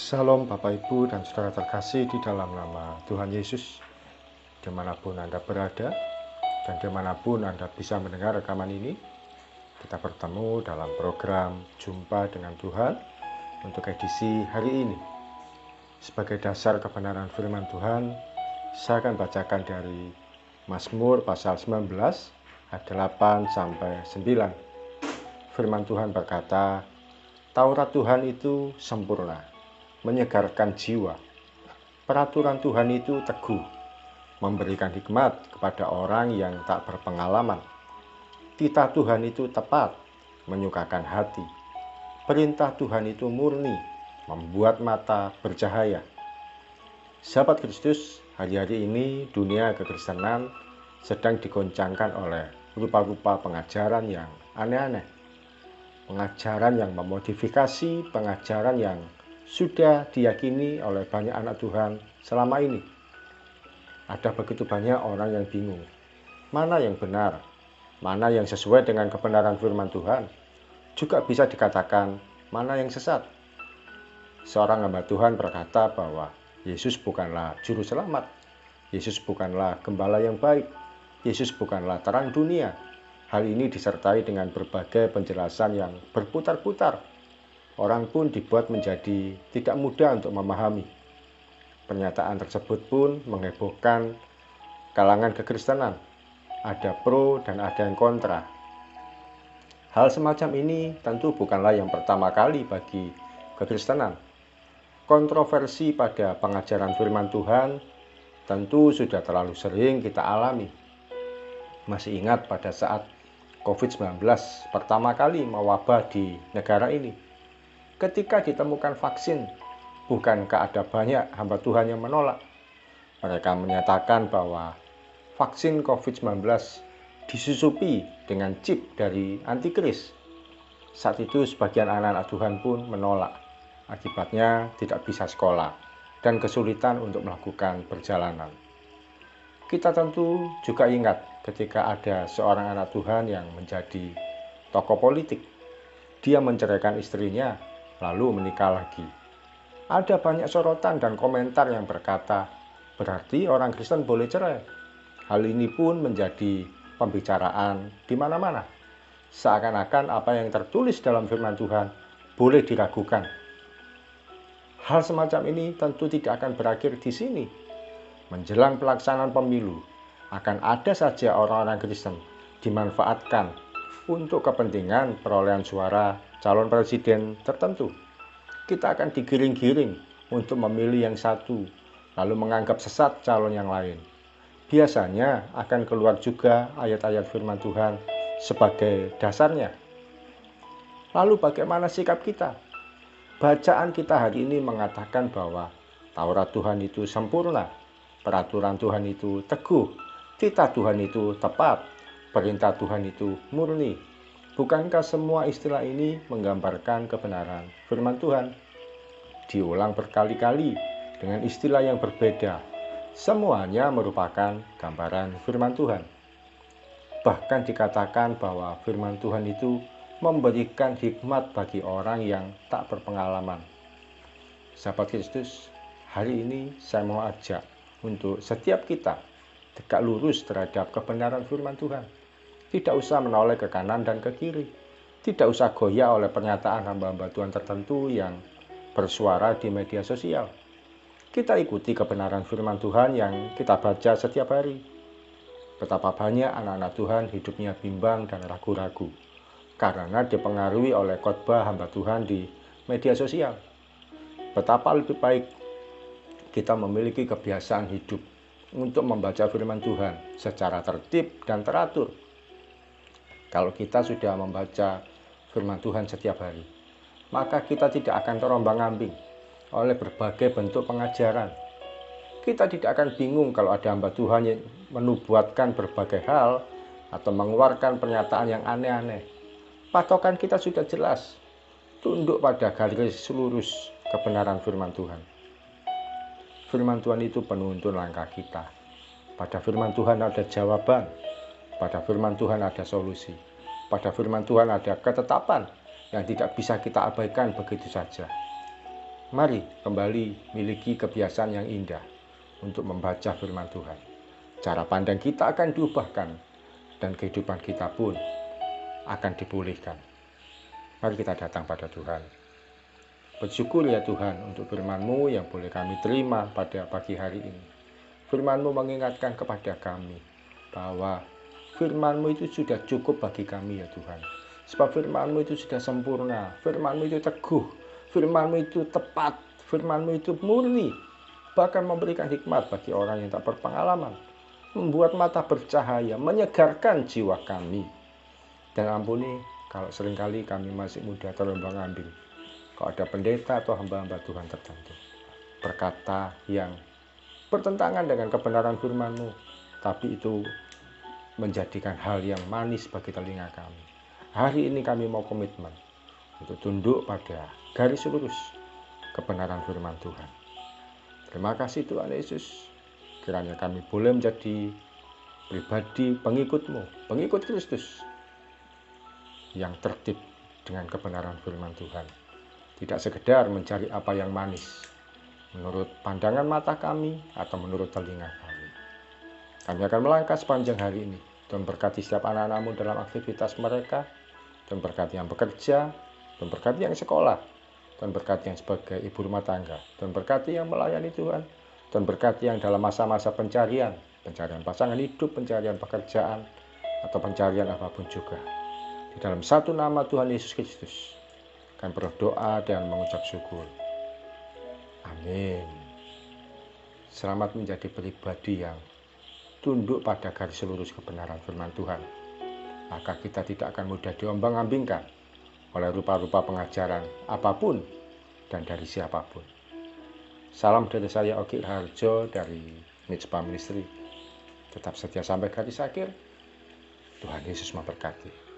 Salam Bapak Ibu dan Saudara terkasih di dalam nama Tuhan Yesus. Dimanapun Anda berada dan dimanapun Anda bisa mendengar rekaman ini, kita bertemu dalam program Jumpa dengan Tuhan untuk edisi hari ini. Sebagai dasar kebenaran firman Tuhan, saya akan bacakan dari Mazmur pasal 19 ayat 8 sampai 9. Firman Tuhan berkata, Taurat Tuhan itu sempurna, menyegarkan jiwa. Peraturan Tuhan itu teguh, memberikan hikmat kepada orang yang tak berpengalaman. Titah Tuhan itu tepat, menyukakan hati. Perintah Tuhan itu murni, membuat mata bercahaya. Sahabat Kristus, hari-hari ini dunia kekristenan sedang digoncangkan oleh rupa-rupa pengajaran yang aneh-aneh. Pengajaran yang memodifikasi pengajaran yang sudah diyakini oleh banyak anak Tuhan selama ini. Ada begitu banyak orang yang bingung, mana yang benar, mana yang sesuai dengan kebenaran firman Tuhan. Juga bisa dikatakan mana yang sesat. Seorang hamba Tuhan berkata bahwa Yesus bukanlah juru selamat, Yesus bukanlah gembala yang baik, Yesus bukanlah terang dunia. Hal ini disertai dengan berbagai penjelasan yang berputar-putar. Orang pun dibuat menjadi tidak mudah untuk memahami. Pernyataan tersebut pun menghebohkan kalangan kekristenan. Ada pro dan ada yang kontra. Hal semacam ini tentu bukanlah yang pertama kali bagi kekristenan. Kontroversi pada pengajaran firman Tuhan tentu sudah terlalu sering kita alami. Masih ingat pada saat COVID-19 pertama kali mewabah di negara ini. Ketika ditemukan vaksin, bukankah ada banyak hamba Tuhan yang menolak? Mereka menyatakan bahwa vaksin COVID-19 disusupi dengan chip dari antikris. Saat itu sebagian anak-anak Tuhan pun menolak. Akibatnya tidak bisa sekolah dan kesulitan untuk melakukan perjalanan. Kita tentu juga ingat ketika ada seorang anak Tuhan yang menjadi tokoh politik. Dia menceraikan istrinya, lalu menikah lagi. Ada banyak sorotan dan komentar yang berkata, berarti orang Kristen boleh cerai. Hal ini pun menjadi pembicaraan di mana-mana. Seakan-akan apa yang tertulis dalam firman Tuhan boleh diragukan. Hal semacam ini tentu tidak akan berakhir di sini. Menjelang pelaksanaan pemilu, akan ada saja orang-orang Kristen dimanfaatkan untuk kepentingan perolehan suara calon presiden tertentu. Kita akan digiring-giring untuk memilih yang satu, lalu menganggap sesat calon yang lain. Biasanya akan keluar juga ayat-ayat firman Tuhan sebagai dasarnya. Lalu bagaimana sikap kita? Bacaan kita hari ini mengatakan bahwa Taurat Tuhan itu sempurna, peraturan Tuhan itu teguh, titah Tuhan itu tepat, perintah Tuhan itu murni. Bukankah semua istilah ini menggambarkan kebenaran firman Tuhan? Diulang berkali-kali dengan istilah yang berbeda. Semuanya merupakan gambaran firman Tuhan. Bahkan dikatakan bahwa firman Tuhan itu memberikan hikmat bagi orang yang tak berpengalaman. Sahabat Kristus, hari ini saya mau ajak untuk setiap kita tegak lurus terhadap kebenaran firman Tuhan. Tidak usah menoleh ke kanan dan ke kiri. Tidak usah goyah oleh pernyataan hamba-hamba Tuhan tertentu yang bersuara di media sosial. Kita ikuti kebenaran firman Tuhan yang kita baca setiap hari. Betapa banyak anak-anak Tuhan hidupnya bimbang dan ragu-ragu karena dipengaruhi oleh khotbah hamba Tuhan di media sosial. Betapa lebih baik kita memiliki kebiasaan hidup untuk membaca firman Tuhan secara tertib dan teratur. Kalau kita sudah membaca firman Tuhan setiap hari, maka kita tidak akan terombang-ambing oleh berbagai bentuk pengajaran. Kita tidak akan bingung kalau ada hamba Tuhan yang menubuatkan berbagai hal atau mengeluarkan pernyataan yang aneh-aneh. Patokan kita sudah jelas, tunduk pada garis lurus kebenaran firman Tuhan. Firman Tuhan itu penuntun langkah kita. Pada firman Tuhan ada jawaban. Pada firman Tuhan ada solusi. Pada firman Tuhan ada ketetapan yang tidak bisa kita abaikan begitu saja. Mari kembali miliki kebiasaan yang indah untuk membaca firman Tuhan. Cara pandang kita akan diubahkan dan kehidupan kita pun akan dipulihkan. Mari kita datang pada Tuhan. Bersyukur ya Tuhan untuk firman-Mu yang boleh kami terima pada pagi hari ini. Firman-Mu mengingatkan kepada kami bahwa firman-Mu itu sudah cukup bagi kami ya Tuhan. Sebab firman-Mu itu sudah sempurna, firman-Mu itu teguh, firman-Mu itu tepat, firman-Mu itu murni, bahkan memberikan hikmat bagi orang yang tak berpengalaman, membuat mata bercahaya, menyegarkan jiwa kami. Dan ampuni kalau seringkali kami masih mudah terombang-ambing. Kalau ada pendeta atau hamba-hamba Tuhan tertentu berkata yang bertentangan dengan kebenaran firman-Mu, tapi itu menjadikan hal yang manis bagi telinga kami. Hari ini kami mau komitmen untuk tunduk pada garis lurus kebenaran firman Tuhan. Terima kasih Tuhan Yesus. Kiranya kami boleh menjadi pribadi pengikut-Mu, pengikut Kristus yang tertib dengan kebenaran firman Tuhan. Tidak sekedar mencari apa yang manis menurut pandangan mata kami atau menurut telinga kami. Kami akan melangkah sepanjang hari ini. Tuhan berkati setiap anak-anak-Mu dalam aktivitas mereka. Tuhan berkati yang bekerja, Tuhan berkati yang sekolah, Tuhan berkati yang sebagai ibu rumah tangga, Tuhan berkati yang melayani Tuhan, Tuhan berkati yang dalam masa-masa pencarian pasangan hidup, pencarian pekerjaan, atau pencarian apapun juga. Di dalam satu nama Tuhan Yesus Kristus, kami berdoa dan mengucap syukur. Amin. Selamat menjadi pribadi yang tunduk pada garis lurus kebenaran firman Tuhan. Maka kita tidak akan mudah diombang-ambingkan oleh rupa-rupa pengajaran apapun dan dari siapapun. Salam dari saya Ogi Harjo dari Mitspa Ministry. Tetap setia sampai garis akhir. Tuhan Yesus memberkati.